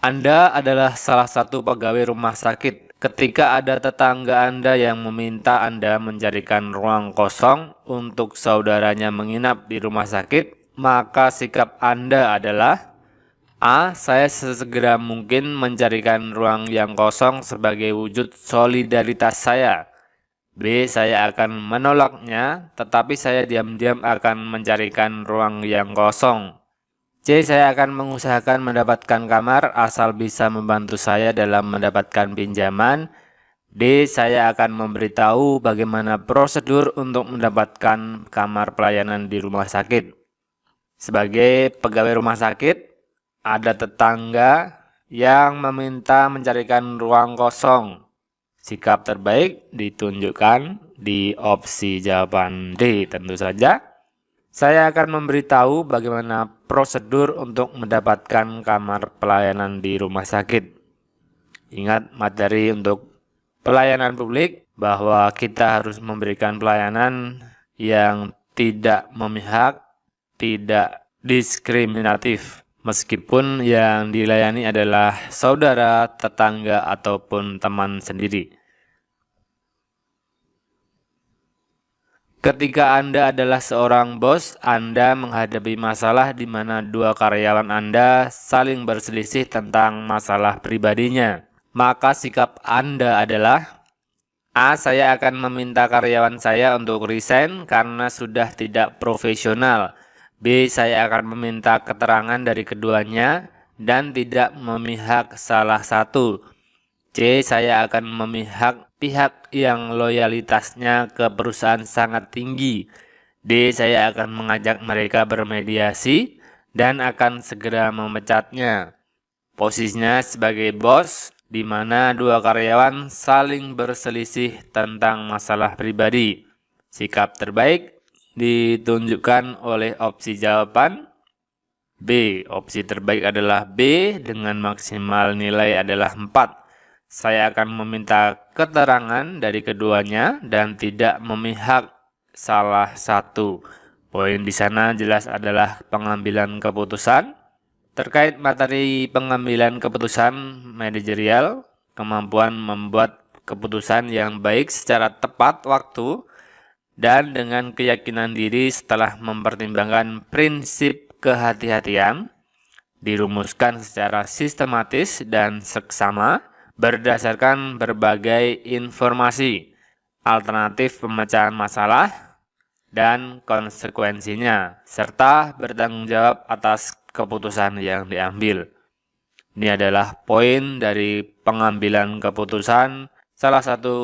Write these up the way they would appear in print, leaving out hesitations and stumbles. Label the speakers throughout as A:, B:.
A: Anda adalah salah satu pegawai rumah sakit. Ketika ada tetangga Anda yang meminta Anda mencarikan ruang kosong untuk saudaranya menginap di rumah sakit, maka sikap Anda adalah A. Saya sesegera mungkin mencarikan ruang yang kosong sebagai wujud solidaritas saya. B. Saya akan menolaknya, tetapi saya diam-diam akan mencarikan ruang yang kosong. C. Saya akan mengusahakan mendapatkan kamar asal bisa membantu saya dalam mendapatkan pinjaman. D. Saya akan memberitahu bagaimana prosedur untuk mendapatkan kamar pelayanan di rumah sakit. Sebagai pegawai rumah sakit, ada tetangga yang meminta mencarikan ruang kosong. Sikap terbaik ditunjukkan di opsi jawaban D tentu saja. Saya akan memberitahu bagaimana prosedur untuk mendapatkan kamar pelayanan di rumah sakit. Ingat materi untuk pelayanan publik bahwa kita harus memberikan pelayanan yang tidak memihak, tidak diskriminatif. Meskipun yang dilayani adalah saudara, tetangga, ataupun teman sendiri. Ketika Anda adalah seorang bos, Anda menghadapi masalah di mana dua karyawan Anda saling berselisih tentang masalah pribadinya. Maka sikap Anda adalah A. Saya akan meminta karyawan saya untuk resign karena sudah tidak profesional. B. Saya akan meminta keterangan dari keduanya dan tidak memihak salah satu. C. Saya akan memihak pihak yang loyalitasnya ke perusahaan sangat tinggi. D. Saya akan mengajak mereka bermediasi dan akan segera memecatnya. Posisinya sebagai bos, di mana dua karyawan saling berselisih tentang masalah pribadi. Sikap terbaik ditunjukkan oleh opsi jawaban B. Opsi terbaik adalah B dengan maksimal nilai adalah 4. Saya akan meminta keterangan dari keduanya dan tidak memihak salah satu. Poin di sana jelas adalah pengambilan keputusan. Terkait materi pengambilan keputusan manajerial, kemampuan membuat keputusan yang baik secara tepat waktu dan dengan keyakinan diri setelah mempertimbangkan prinsip kehati-hatian, dirumuskan secara sistematis dan seksama berdasarkan berbagai informasi, alternatif pemecahan masalah, dan konsekuensinya, serta bertanggung jawab atas keputusan yang diambil. Ini adalah poin dari pengambilan keputusan, salah satu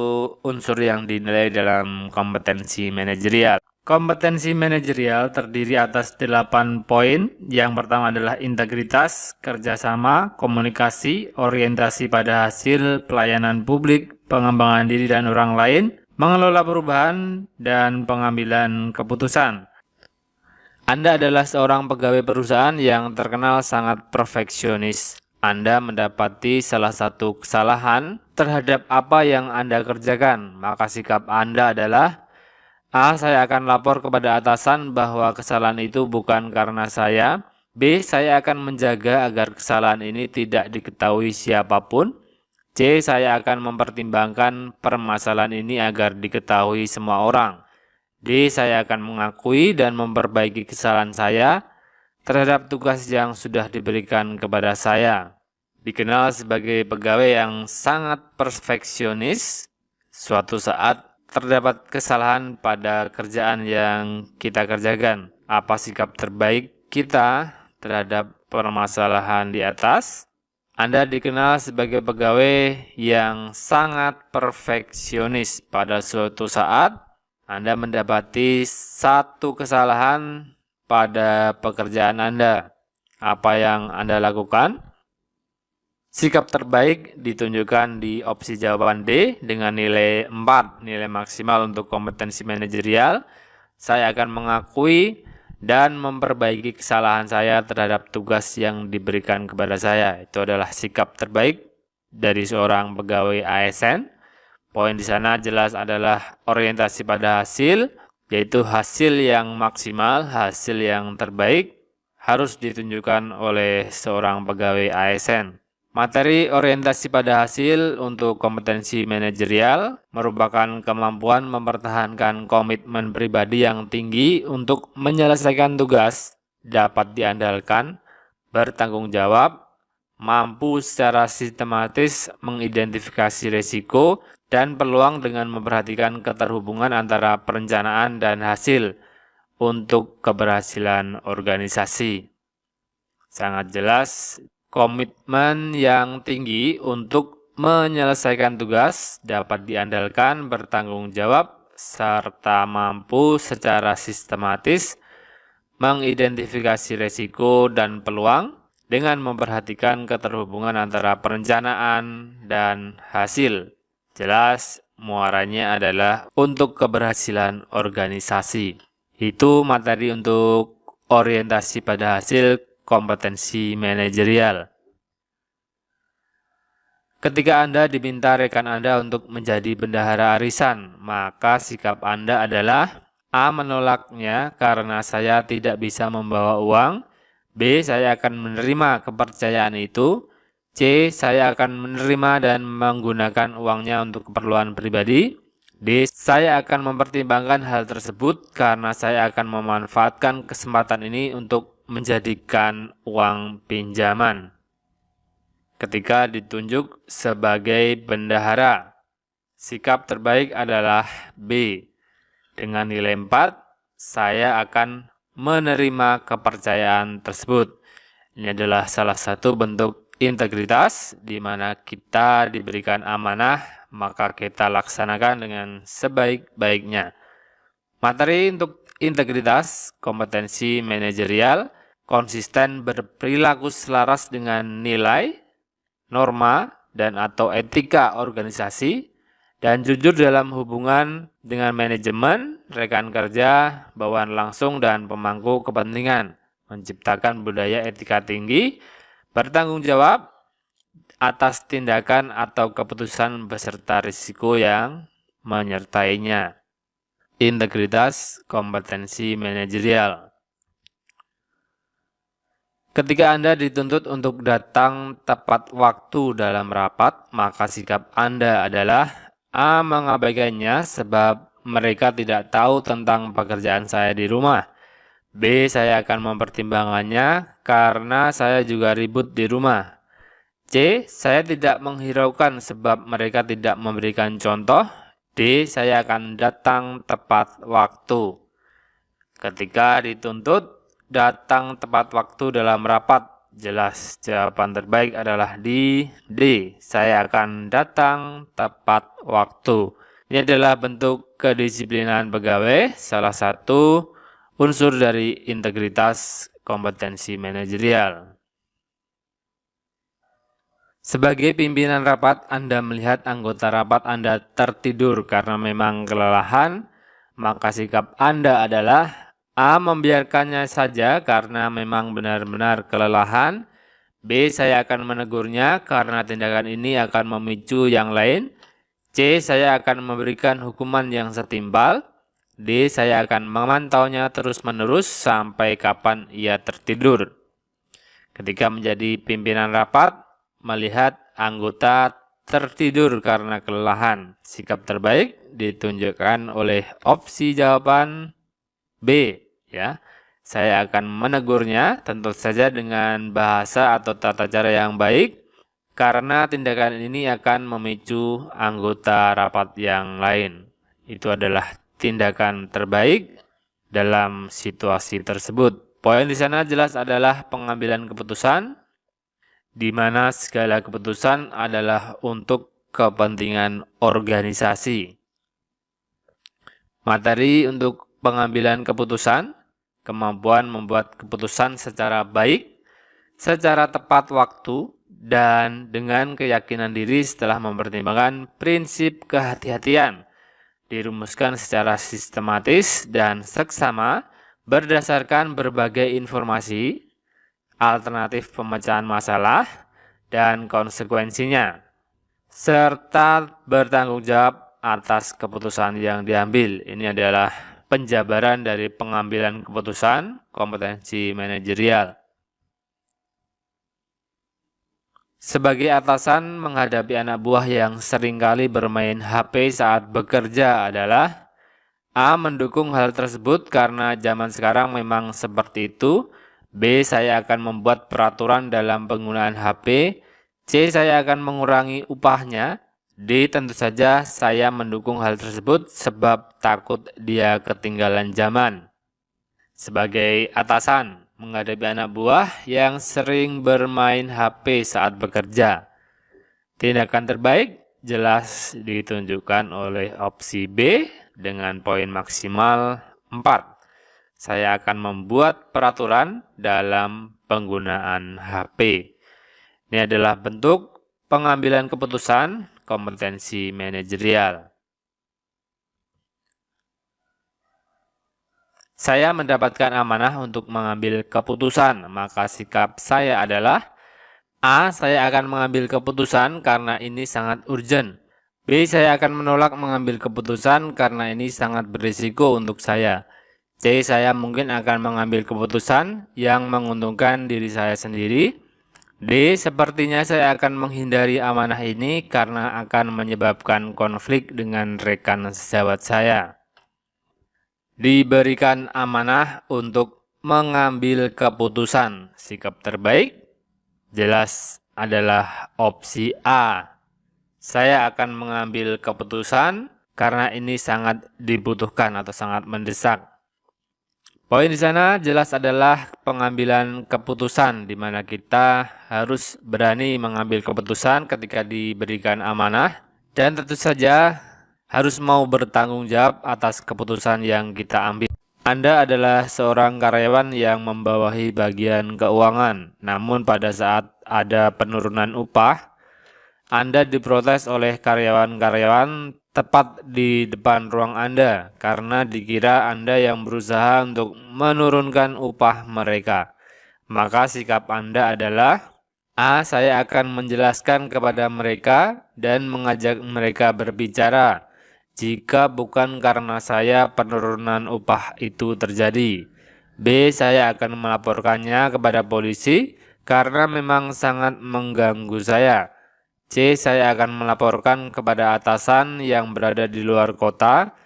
A: unsur yang dinilai dalam kompetensi manajerial. Kompetensi manajerial terdiri atas 8 poin. Yang pertama adalah integritas, kerjasama, komunikasi, orientasi pada hasil, pelayanan publik, pengembangan diri dan orang lain, mengelola perubahan, dan pengambilan keputusan. Anda adalah seorang pegawai perusahaan yang terkenal sangat perfeksionis. Anda mendapati salah satu kesalahan terhadap apa yang Anda kerjakan, maka sikap Anda adalah A. Saya akan lapor kepada atasan bahwa kesalahan itu bukan karena saya. B. Saya akan menjaga agar kesalahan ini tidak diketahui siapapun. C. Saya akan mempertimbangkan permasalahan ini agar diketahui semua orang. D. Saya akan mengakui dan memperbaiki kesalahan saya terhadap tugas yang sudah diberikan kepada saya. Dikenal sebagai pegawai yang sangat perfeksionis, suatu saat terdapat kesalahan pada kerjaan yang kita kerjakan. Apa sikap terbaik kita terhadap permasalahan di atas? Anda dikenal sebagai pegawai yang sangat perfeksionis. Pada suatu saat, Anda mendapati satu kesalahan pada pekerjaan Anda. Apa yang Anda lakukan? Sikap terbaik ditunjukkan di opsi jawaban D dengan nilai 4, nilai maksimal untuk kompetensi manajerial. Saya akan mengakui dan memperbaiki kesalahan saya terhadap tugas yang diberikan kepada saya. Itu adalah sikap terbaik dari seorang pegawai ASN. Poin di sana jelas adalah orientasi pada hasil, yaitu hasil yang maksimal, hasil yang terbaik harus ditunjukkan oleh seorang pegawai ASN. Materi orientasi pada hasil untuk kompetensi manajerial merupakan kemampuan mempertahankan komitmen pribadi yang tinggi untuk menyelesaikan tugas, dapat diandalkan, bertanggung jawab, mampu secara sistematis mengidentifikasi risiko dan peluang dengan memperhatikan keterhubungan antara perencanaan dan hasil untuk keberhasilan organisasi. Sangat jelas, komitmen yang tinggi untuk menyelesaikan tugas, dapat diandalkan, bertanggung jawab, serta mampu secara sistematis mengidentifikasi risiko dan peluang dengan memperhatikan keterhubungan antara perencanaan dan hasil. Jelas, muaranya adalah untuk keberhasilan organisasi. Itu materi untuk orientasi pada hasil kompetensi manajerial. Ketika Anda diminta rekan Anda untuk menjadi bendahara arisan, maka sikap Anda adalah A. Menolaknya karena saya tidak bisa membawa uang. B. Saya akan menerima kepercayaan itu. C. Saya akan menerima dan menggunakan uangnya untuk keperluan pribadi. D. Saya akan mempertimbangkan hal tersebut karena saya akan memanfaatkan kesempatan ini untuk menjadikan uang pinjaman. Ketika ditunjuk sebagai bendahara, sikap terbaik adalah B. Dengan nilai 4, saya akan menerima kepercayaan tersebut. Ini adalah salah satu bentuk integritas di mana kita diberikan amanah, maka kita laksanakan dengan sebaik-baiknya. Materi untuk integritas, kompetensi manajerial, konsisten berperilaku selaras dengan nilai, norma, dan atau etika organisasi, dan jujur dalam hubungan dengan manajemen, rekan kerja, bawahan langsung, dan pemangku kepentingan, menciptakan budaya etika tinggi, bertanggung jawab atas tindakan atau keputusan beserta risiko yang menyertainya. Integritas kompetensi manajerial. Ketika Anda dituntut untuk datang tepat waktu dalam rapat, maka sikap Anda adalah A. Mengabaikannya sebab mereka tidak tahu tentang pekerjaan saya di rumah. B. Saya akan mempertimbangkannya karena saya juga ribut di rumah. C. Saya tidak menghiraukan sebab mereka tidak memberikan contoh. D. Saya akan datang tepat waktu. Ketika dituntut datang tepat waktu dalam rapat, jelas jawaban terbaik adalah D. Saya akan datang tepat waktu. Ini adalah bentuk kedisiplinan pegawai, salah satu unsur dari integritas kompetensi manajerial. Sebagai pimpinan rapat, Anda melihat anggota rapat Anda tertidur karena memang kelelahan, maka sikap Anda adalah A. Membiarkannya saja karena memang benar-benar kelelahan. B. Saya akan menegurnya karena tindakan ini akan memicu yang lain. C. Saya akan memberikan hukuman yang setimpal. D. Saya akan memantaunya terus-menerus sampai kapan ia tertidur. Ketika menjadi pimpinan rapat, melihat anggota tertidur karena kelelahan, sikap terbaik ditunjukkan oleh opsi jawaban B. Ya, saya akan menegurnya tentu saja dengan bahasa atau tata cara yang baik karena tindakan ini akan memicu anggota rapat yang lain. Itu adalah tindakan terbaik dalam situasi tersebut. Poin di sana jelas adalah pengambilan keputusan, di mana segala keputusan adalah untuk kepentingan organisasi. Materi untuk pengambilan keputusan, kemampuan membuat keputusan secara baik, secara tepat waktu, dan dengan keyakinan diri setelah mempertimbangkan prinsip kehati-hatian, dirumuskan secara sistematis dan seksama berdasarkan berbagai informasi, alternatif pemecahan masalah, dan konsekuensinya, serta bertanggung jawab atas keputusan yang diambil. Ini adalah penjabaran dari pengambilan keputusan kompetensi manajerial. Sebagai atasan menghadapi anak buah yang seringkali bermain HP saat bekerja adalah A. Mendukung hal tersebut karena zaman sekarang memang seperti itu. B. Saya akan membuat peraturan dalam penggunaan HP. C. Saya akan mengurangi upahnya. D. Tentu saja saya mendukung hal tersebut sebab takut dia ketinggalan zaman. Sebagai atasan menghadapi anak buah yang sering bermain HP saat bekerja, tindakan terbaik jelas ditunjukkan oleh opsi B dengan poin maksimal 4. Saya akan membuat peraturan dalam penggunaan HP. Ini adalah bentuk pengambilan keputusan kompetensi manajerial. Saya mendapatkan amanah untuk mengambil keputusan, maka sikap saya adalah A. Saya akan mengambil keputusan karena ini sangat urgent. B. Saya akan menolak mengambil keputusan karena ini sangat berisiko untuk saya. C. Saya mungkin akan mengambil keputusan yang menguntungkan diri saya sendiri. D. Sepertinya saya akan menghindari amanah ini karena akan menyebabkan konflik dengan rekan sejawat saya. Diberikan amanah untuk mengambil keputusan. Sikap terbaik jelas adalah opsi A. Saya akan mengambil keputusan karena ini sangat dibutuhkan atau sangat mendesak. Poin di sana jelas adalah pengambilan keputusan, di mana kita harus berani mengambil keputusan ketika diberikan amanah, dan tentu saja harus mau bertanggung jawab atas keputusan yang kita ambil. Anda adalah seorang karyawan yang membawahi bagian keuangan, namun pada saat ada penurunan upah, Anda diprotes oleh karyawan-karyawan tepat di depan ruang Anda karena dikira Anda yang berusaha untuk menurunkan upah mereka. Maka sikap Anda adalah A. Saya akan menjelaskan kepada mereka dan mengajak mereka berbicara jika bukan karena saya penurunan upah itu terjadi. B. Saya akan melaporkannya kepada polisi karena memang sangat mengganggu saya. C. Saya akan melaporkan kepada atasan yang berada di luar kota.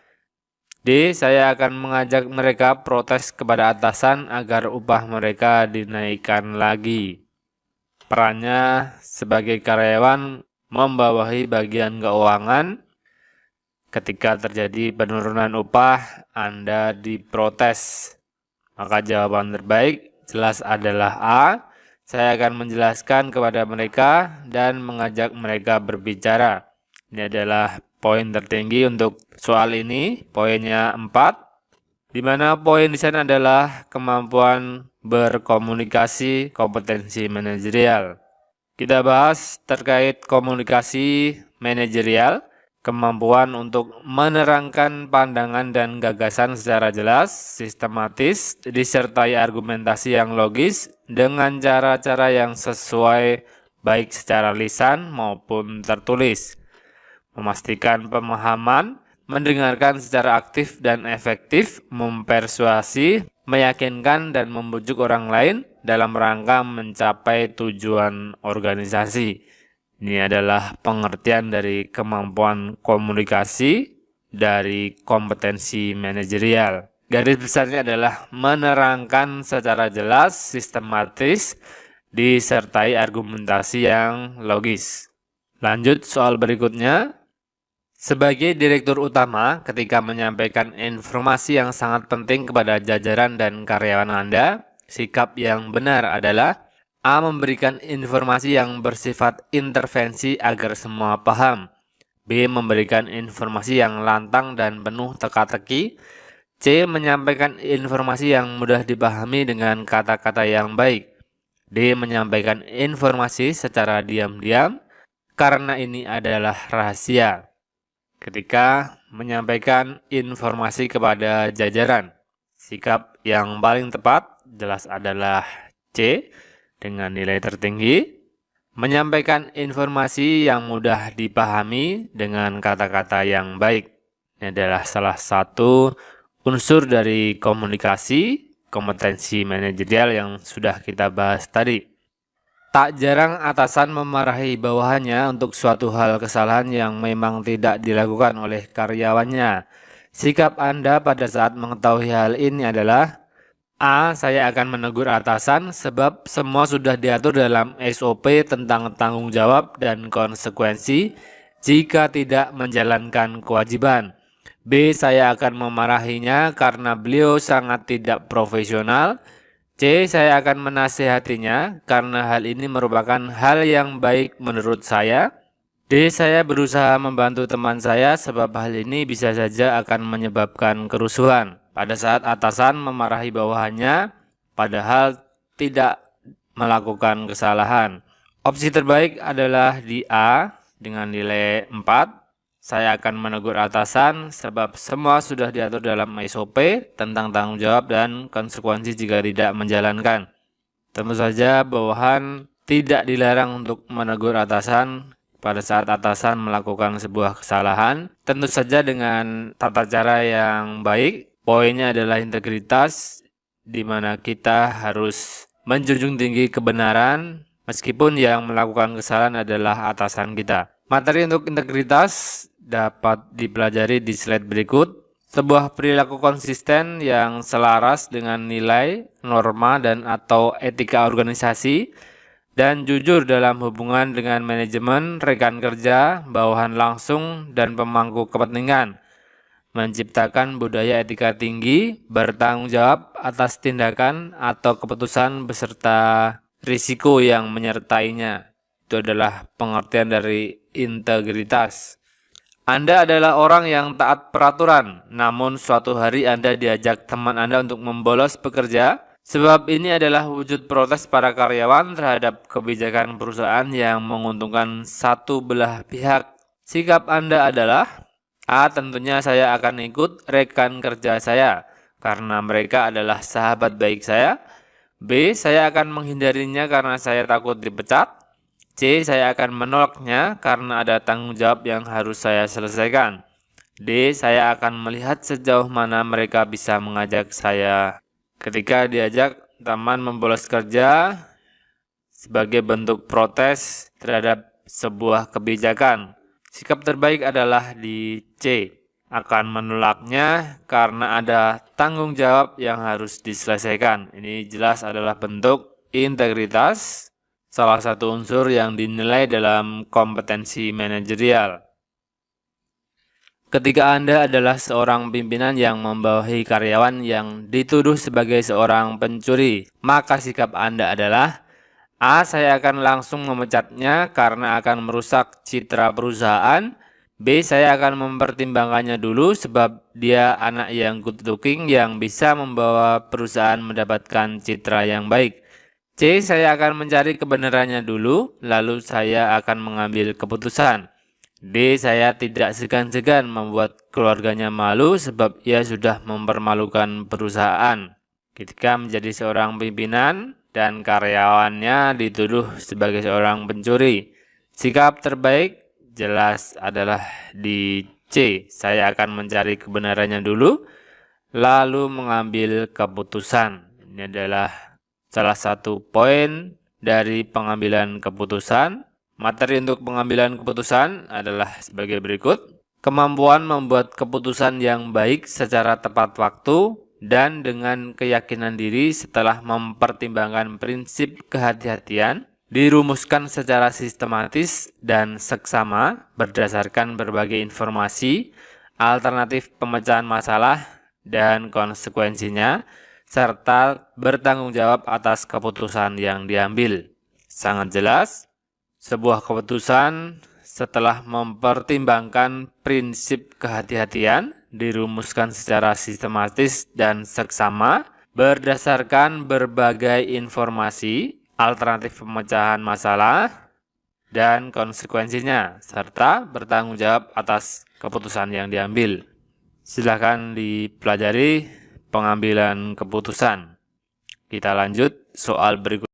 A: D. Saya akan mengajak mereka protes kepada atasan agar upah mereka dinaikkan lagi. Perannya sebagai karyawan membawahi bagian keuangan. Ketika terjadi penurunan upah, Anda diprotes. Maka jawaban terbaik jelas adalah A. Saya akan menjelaskan kepada mereka dan mengajak mereka berbicara. Ini adalah poin tertinggi untuk soal ini, poinnya 4. Di mana poin di sana adalah kemampuan berkomunikasi, kompetensi manajerial. Kita bahas terkait komunikasi manajerial, kemampuan untuk menerangkan pandangan dan gagasan secara jelas, sistematis, disertai argumentasi yang logis dengan cara-cara yang sesuai baik secara lisan maupun tertulis. Memastikan pemahaman, mendengarkan secara aktif dan efektif, mempersuasi, meyakinkan dan membujuk orang lain dalam rangka mencapai tujuan organisasi. Ini adalah pengertian dari kemampuan komunikasi dari kompetensi manajerial. Garis besarnya adalah menerangkan secara jelas, sistematis, disertai argumentasi yang logis. Lanjut soal berikutnya. Sebagai direktur utama, ketika menyampaikan informasi yang sangat penting kepada jajaran dan karyawan Anda, sikap yang benar adalah A. Memberikan informasi yang bersifat intervensi agar semua paham. B. Memberikan informasi yang lantang dan penuh teka-teki. C. Menyampaikan informasi yang mudah dipahami dengan kata-kata yang baik. D. Menyampaikan informasi secara diam-diam karena ini adalah rahasia. Ketika menyampaikan informasi kepada jajaran, sikap yang paling tepat jelas adalah C dengan nilai tertinggi. Menyampaikan informasi yang mudah dipahami dengan kata-kata yang baik. Ini adalah salah satu unsur dari komunikasi, kompetensi manajerial yang sudah kita bahas tadi. Tak jarang atasan memarahi bawahannya untuk suatu hal kesalahan yang memang tidak dilakukan oleh karyawannya. Sikap Anda pada saat mengetahui hal ini adalah: A. Saya akan menegur atasan sebab semua sudah diatur dalam SOP tentang tanggung jawab dan konsekuensi jika tidak menjalankan kewajiban. B. Saya akan memarahinya karena beliau sangat tidak profesional. C. Saya akan menasehatinya karena hal ini merupakan hal yang baik menurut saya. D. Saya berusaha membantu teman saya sebab hal ini bisa saja akan menyebabkan kerusuhan. Pada saat atasan memarahi bawahannya padahal tidak melakukan kesalahan. Opsi terbaik adalah di A dengan nilai 4. Saya akan menegur atasan sebab semua sudah diatur dalam SOP tentang tanggung jawab dan konsekuensi jika tidak menjalankan. Tentu saja bawahan tidak dilarang untuk menegur atasan pada saat atasan melakukan sebuah kesalahan. Tentu saja dengan tata cara yang baik. Poinnya adalah integritas, di mana kita harus menjunjung tinggi kebenaran meskipun yang melakukan kesalahan adalah atasan kita. Materi untuk integritas dapat dipelajari di slide berikut. Sebuah perilaku konsisten yang selaras dengan nilai, norma, dan atau etika organisasi, dan jujur dalam hubungan dengan manajemen, rekan kerja, bawahan langsung, dan pemangku kepentingan. Menciptakan budaya etika tinggi, bertanggung jawab atas tindakan atau keputusan beserta risiko yang menyertainya. Itu adalah pengertian dari integritas. Anda adalah orang yang taat peraturan, namun suatu hari Anda diajak teman Anda untuk membolos bekerja, sebab ini adalah wujud protes para karyawan terhadap kebijakan perusahaan yang menguntungkan satu belah pihak. Sikap Anda adalah: A. Tentunya saya akan ikut rekan kerja saya, karena mereka adalah sahabat baik saya. B. Saya akan menghindarinya karena saya takut dipecat. C. Saya akan menolaknya karena ada tanggung jawab yang harus saya selesaikan. D. Saya akan melihat sejauh mana mereka bisa mengajak saya. Ketika diajak teman membolos kerja sebagai bentuk protes terhadap sebuah kebijakan, sikap terbaik adalah di C. Akan menolaknya karena ada tanggung jawab yang harus diselesaikan. Ini jelas adalah bentuk integritas, salah satu unsur yang dinilai dalam kompetensi manajerial. Ketika Anda adalah seorang pimpinan yang membawahi karyawan yang dituduh sebagai seorang pencuri, maka sikap Anda adalah: A. Saya akan langsung memecatnya karena akan merusak citra perusahaan. B. Saya akan mempertimbangkannya dulu sebab dia anak yang good looking yang bisa membawa perusahaan mendapatkan citra yang baik. C. Saya akan mencari kebenarannya dulu, lalu saya akan mengambil keputusan. D. Saya tidak segan-segan membuat keluarganya malu sebab ia sudah mempermalukan perusahaan. Ketika menjadi seorang pimpinan dan karyawannya dituduh sebagai seorang pencuri, sikap terbaik jelas adalah di C. Saya akan mencari kebenarannya dulu, lalu mengambil keputusan. Ini adalah salah satu poin dari pengambilan keputusan. Materi untuk pengambilan keputusan adalah sebagai berikut. Kemampuan membuat keputusan yang baik secara tepat waktu dan dengan keyakinan diri setelah mempertimbangkan prinsip kehati-hatian, dirumuskan secara sistematis dan seksama berdasarkan berbagai informasi, alternatif pemecahan masalah, dan konsekuensinya, serta bertanggung jawab atas keputusan yang diambil. Sangat jelas, sebuah keputusan setelah mempertimbangkan prinsip kehati-hatian, dirumuskan secara sistematis dan seksama berdasarkan berbagai informasi, alternatif pemecahan masalah, dan konsekuensinya, serta bertanggung jawab atas keputusan yang diambil. Silakan dipelajari pengambilan keputusan. Kita lanjut soal berikutnya.